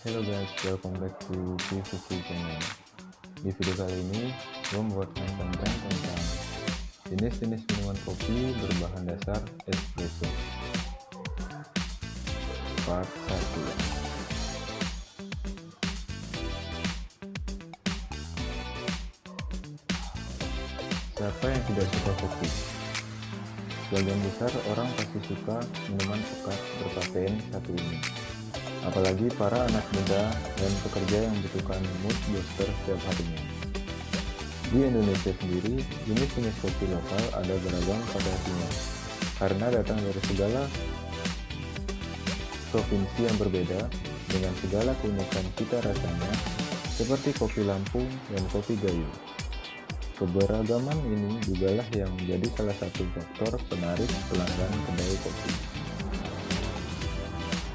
Hello guys, welcome back to PVC channel. Di video kali ini, gue membuatkan konten tentang jenis-jenis minuman kopi berbahan dasar espresso. Part 1. Siapa yang tidak suka kopi? Sebagian besar orang pasti suka minuman pekat berkafein satu ini. Apalagi para anak muda dan pekerja yang membutuhkan mood booster setiap harinya. Di Indonesia sendiri, jenis-jenis kopi lokal ada beragam variasinya, karena datang dari segala provinsi yang berbeda dengan segala keunikan cita rasanya, seperti kopi Lampung dan kopi Gayo. Keberagaman ini jugalah yang menjadi salah satu faktor penarik pelanggan kedai kopi.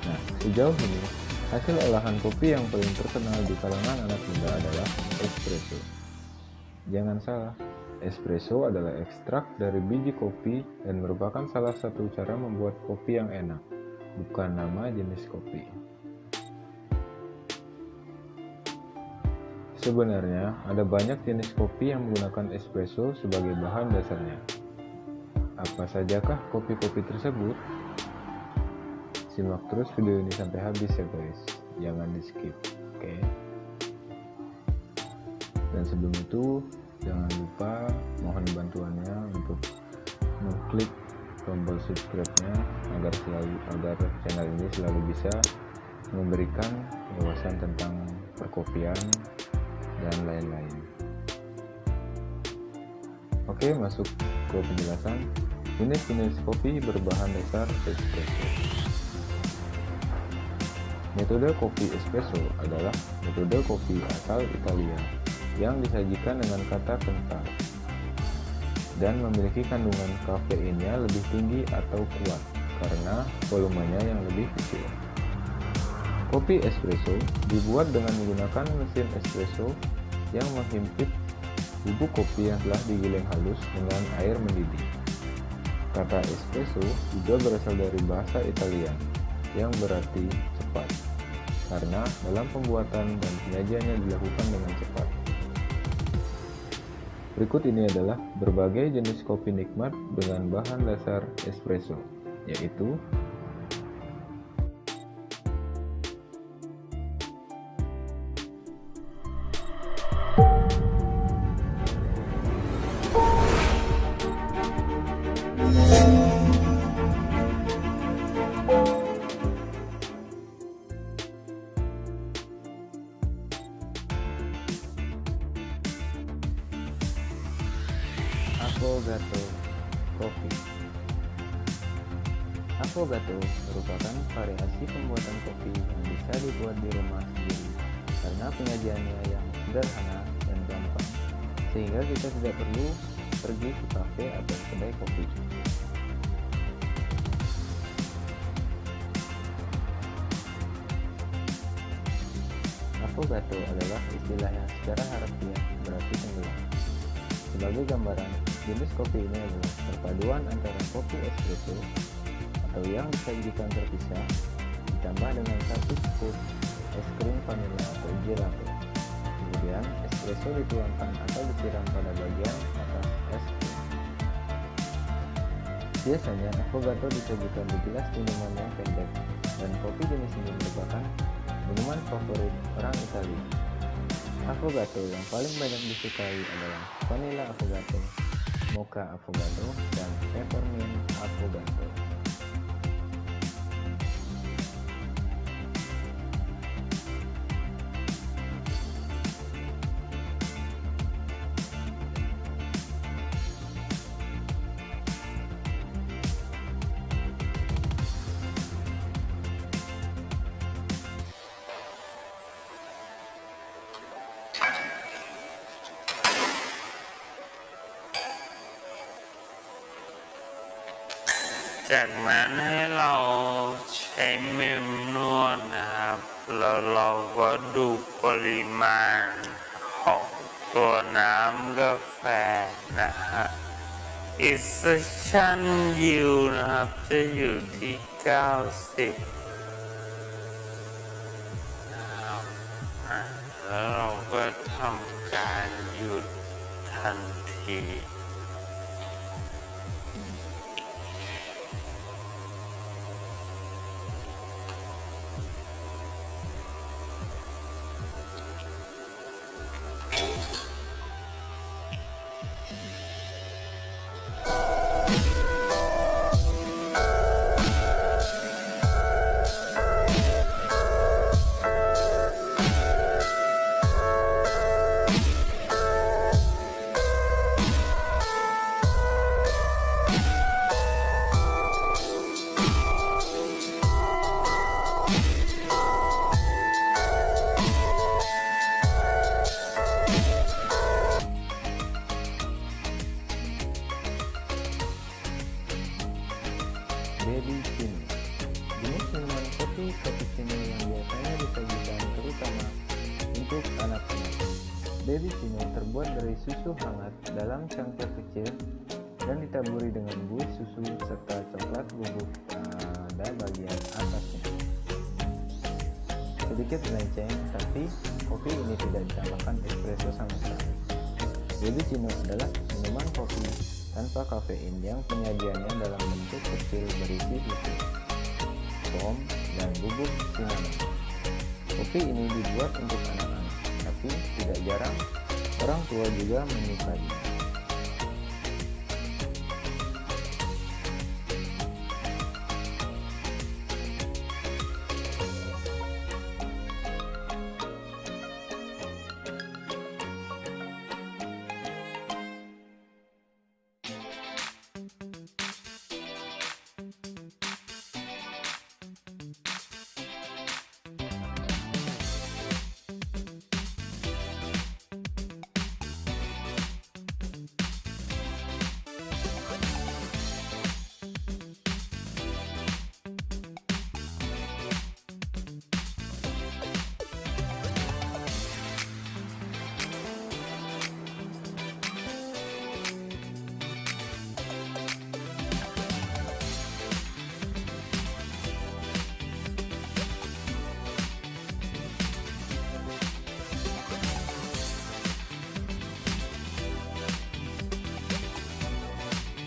Nah, sejauh ini, hasil olahan kopi yang paling terkenal di kalangan anak muda adalah espresso. Jangan salah, espresso adalah ekstrak dari biji kopi dan merupakan salah satu cara membuat kopi yang enak, bukan nama jenis kopi. Sebenarnya, ada banyak jenis kopi yang menggunakan espresso sebagai bahan dasarnya. Apa sajakah kopi-kopi tersebut? Simak terus video ini sampai habis ya guys, jangan di skip, oke? Dan sebelum itu, jangan lupa mohon bantuannya untuk mengklik tombol subscribe-nya agar channel ini selalu bisa memberikan wawasan tentang perkopian dan lain-lain. Oke, masuk ke penjelasan jenis-jenis kopi berbahan dasar espresso. Metode kopi espresso adalah metode kopi asal Italia yang disajikan dengan kata kental dan memiliki kandungan kafeinnya lebih tinggi atau kuat karena volumenya yang lebih kecil. Kopi espresso dibuat dengan menggunakan mesin espresso yang menghimpit bubuk kopi yang telah digiling halus dengan air mendidih. Kata espresso juga berasal dari bahasa Italia yang berarti cepat, karena dalam pembuatan dan penyajiannya dilakukan dengan cepat. Berikut ini adalah berbagai jenis kopi nikmat dengan bahan dasar espresso, yaitu Affogato Coffee. Affogato merupakan variasi pembuatan kopi yang bisa dibuat di rumah sendiri karena penyajiannya yang sederhana dan gampang, sehingga kita tidak perlu pergi ke kafe atau kedai kopi. Affogato adalah istilah yang secara harfiah berarti tenggelam. Sebagai gambaran, jenis kopi ini adalah perpaduan antara kopi espresso atau yang disajikan terpisah ditambah dengan satu scoop es krim vanilla atau gelato. Kemudian espresso dituangkan atau disiram pada bagian atas es krim. Biasanya affogato disajikan di gelas minuman yang pendek, dan kopi jenis ini merupakan minuman favorit orang Italia. Affogato yang paling banyak disukai adalah vanilla affogato, mocha affogato, dan peppermint affogato.จากนั้นให้เราใช้มือนวดนะครับแล้วเราก็ดูปริมาณของตัวน้ำกาแฟนะฮะ Extraction Yield นะครับจะอยู่ที่ 90 นะครับ cappuccino yang biasanya disajikan terutama untuk anak-anak. Babycino terbuat dari susu hangat dalam cangkir kecil dan ditaburi dengan buih susu serta coklat bubuk pada bagian atasnya. Sedikit melenceng, tapi kopi ini tidak ditambahkan espresso sama sekali. Babycino adalah minuman kopi tanpa kafein yang penyajiannya dalam bentuk kecil berisi susu, foam, dan bubuk cinnamon. Kopi ini dibuat untuk anak-anak, tapi tidak jarang orang tua juga menyukainya.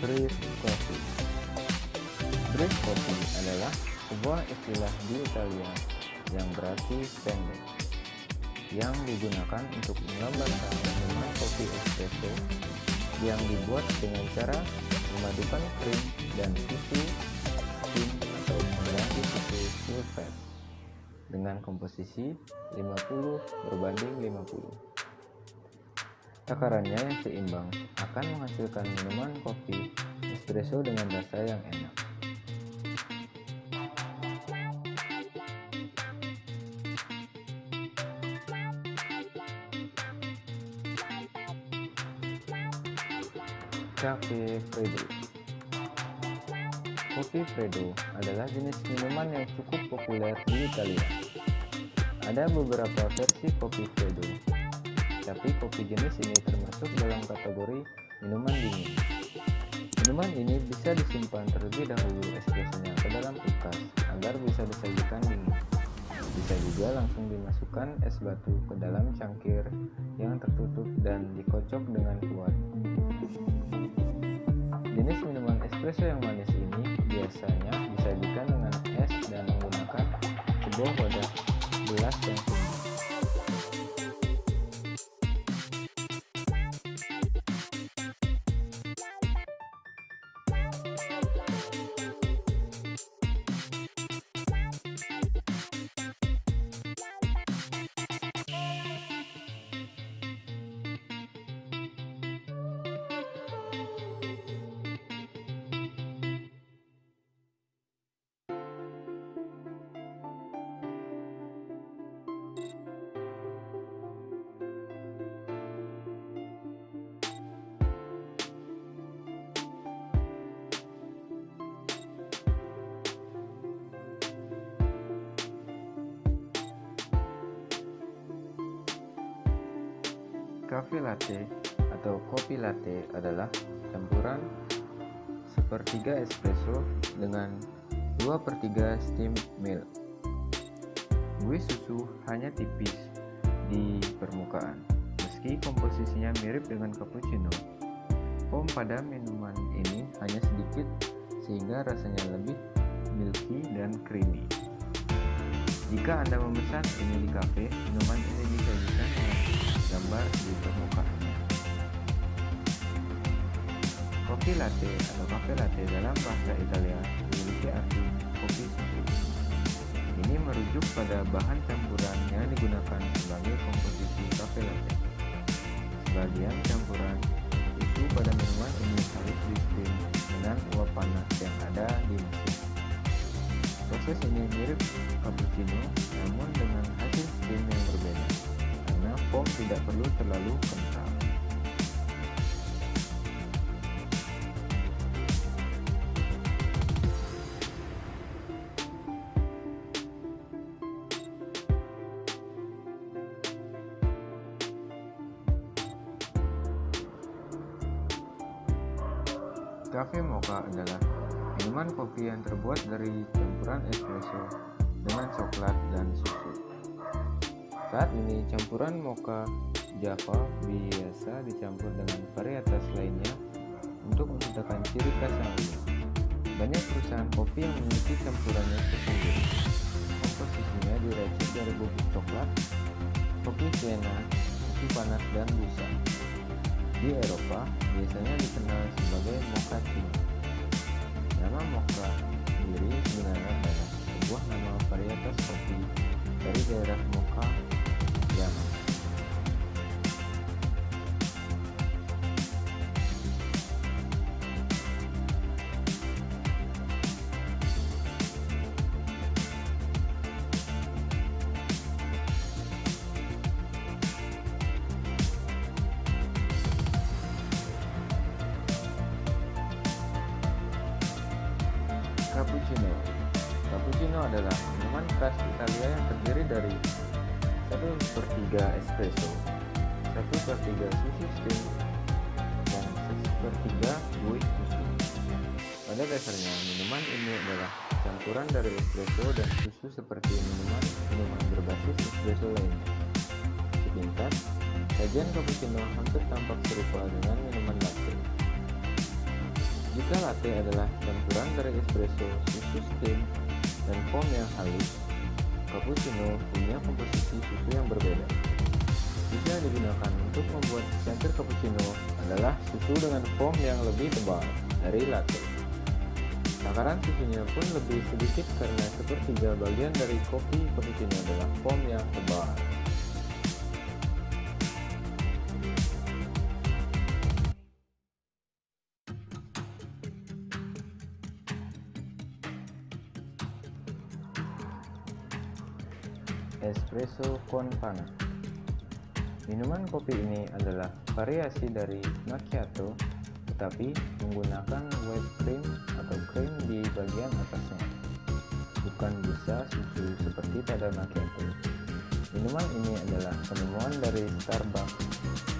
Brief coffee. Brief coffee adalah sebuah istilah di Italia yang berarti pendek, yang digunakan untuk menggambarkan minuman kopi espresso yang dibuat dengan cara memadukan krim dan susu skim atau pengganti susu full fat dengan komposisi 50/50. Takarannya yang seimbang akan menghasilkan minuman kopi espresso dengan rasa yang enak. Cafe Freddo. Kopi Freddo adalah jenis minuman yang cukup populer di Italia. Ada beberapa versi kopi Freddo, tapi kopi jenis ini termasuk dalam kategori minuman dingin. Minuman ini bisa disimpan terlebih dahulu espressonya ke dalam kulkas agar bisa disajikan dingin. Bisa juga langsung dimasukkan es batu ke dalam cangkir yang tertutup dan dikocok dengan kuat. Jenis minuman espresso yang manis ini biasanya disajikan dengan es dan menggunakan sebuah wadah gelas yang tinggi. Cafe latte atau kopi latte adalah campuran sepertiga espresso dengan 2/3 steam milk. Buih susu hanya tipis di permukaan, meski komposisinya mirip dengan cappuccino. Foam pada minuman ini hanya sedikit sehingga rasanya lebih milky dan creamy. Jika Anda memesan ini di kafe, minuman ini disajikan dengan gambar di permukaannya. Kopi latte atau cafe latte dalam bahasa Italia memiliki arti kopi susu. Ini merujuk pada bahan campuran yang digunakan sebagai komposisi cafe latte. Sebagian campuran susu pada minuman ini harus di-steam dengan uap panas yang ada di mesin. Proses ini mirip cappuccino, namun dengan hasil steam yang berbeda, karena foam tidak perlu terlalu kental. Cafe mocha adalah minuman kopi yang terbuat dari campuran espresso dengan coklat dan susu. Saat ini campuran mocha Java biasa dicampur dengan varietas lainnya untuk menciptakan ciri khas yang unik. Banyak perusahaan kopi yang memiliki campurannya tersendiri. Komposisinya diracik dari bubuk coklat, kopi sienna, kopi panas, dan busa. Di Eropa, biasanya dikenal sebagai mochaccino. Nama mocha sendiri sebenarnya adalah sebuah nama varietas kopi dari daerah Mocha, Yaman. Cappuccino adalah minuman khas Italia yang terdiri dari 1/3 espresso, 1/3 susu steam, dan 1/3 buih susu. Pada dasarnya, minuman ini adalah campuran dari espresso dan susu seperti minuman berbasis espresso lainnya. Sepintas, sajian cappuccino hampir tampak serupa dengan minuman latte. Jika latte adalah campuran dari espresso, susu steam, dan foam yang halus, cappuccino punya komposisi susu yang berbeda. Susu yang digunakan untuk membuat secangkir cappuccino adalah susu dengan foam yang lebih tebal dari latte. Takaran susunya pun lebih sedikit karena 1/3 bagian dari kopi cappuccino adalah foam yang tebal. Espresso con panna. Minuman kopi ini adalah variasi dari macchiato tetapi menggunakan whipped cream atau krim di bagian atasnya, bukan busa susu seperti pada macchiato. Minuman ini adalah penemuan dari Starbucks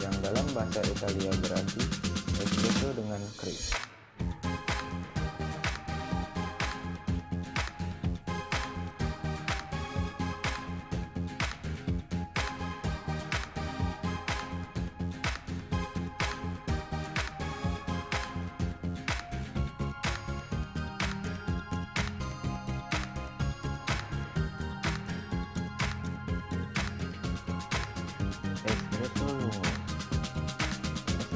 yang dalam bahasa Italia berarti espresso dengan krim. Espresso lungo.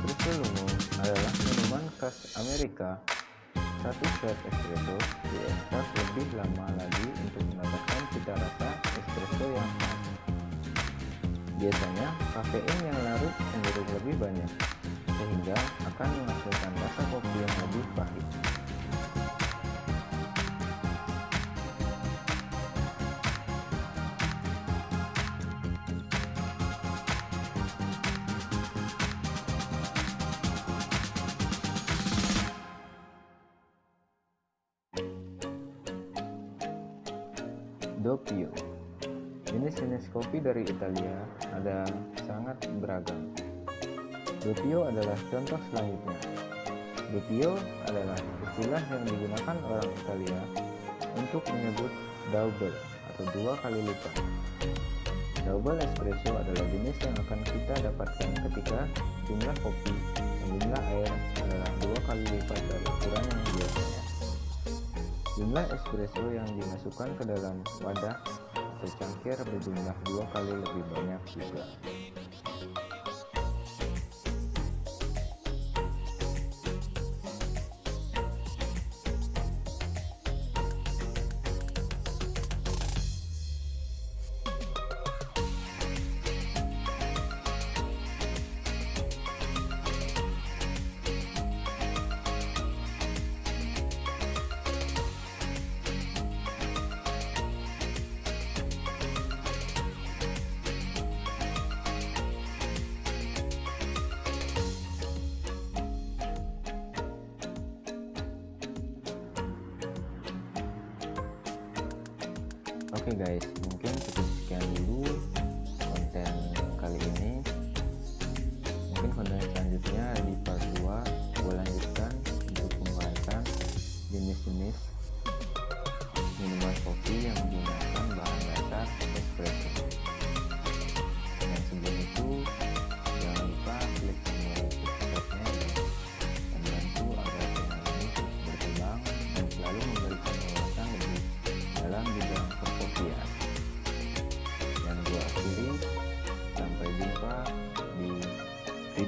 Espresso lungo adalah minuman khas Amerika. Satu shot espresso diekstrak lebih lama lagi untuk mendapatkan cita rasa espresso yang khas. Biasanya, kafein yang larut cenderung lebih banyak, sehingga akan menghasilkan rasa kopi yang lebih pahit. Doppio. Jenis-jenis kopi dari Italia ada sangat beragam. Doppio adalah contoh selanjutnya. Doppio adalah istilah yang digunakan orang Italia untuk menyebut double atau 2 kali lipat. Double espresso adalah jenis yang akan kita dapatkan ketika jumlah kopi dan jumlah air adalah 2 kali lipat dari ukuran yang biasanya. Jumlah espresso yang dimasukkan ke dalam wadah atau cangkir berjumlah 2 kali lebih banyak juga. Oke guys, mungkin cukup sekian dulu konten kali ini. Mungkin konten selanjutnya di part 2 gue lanjutkan untuk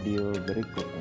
video berikut.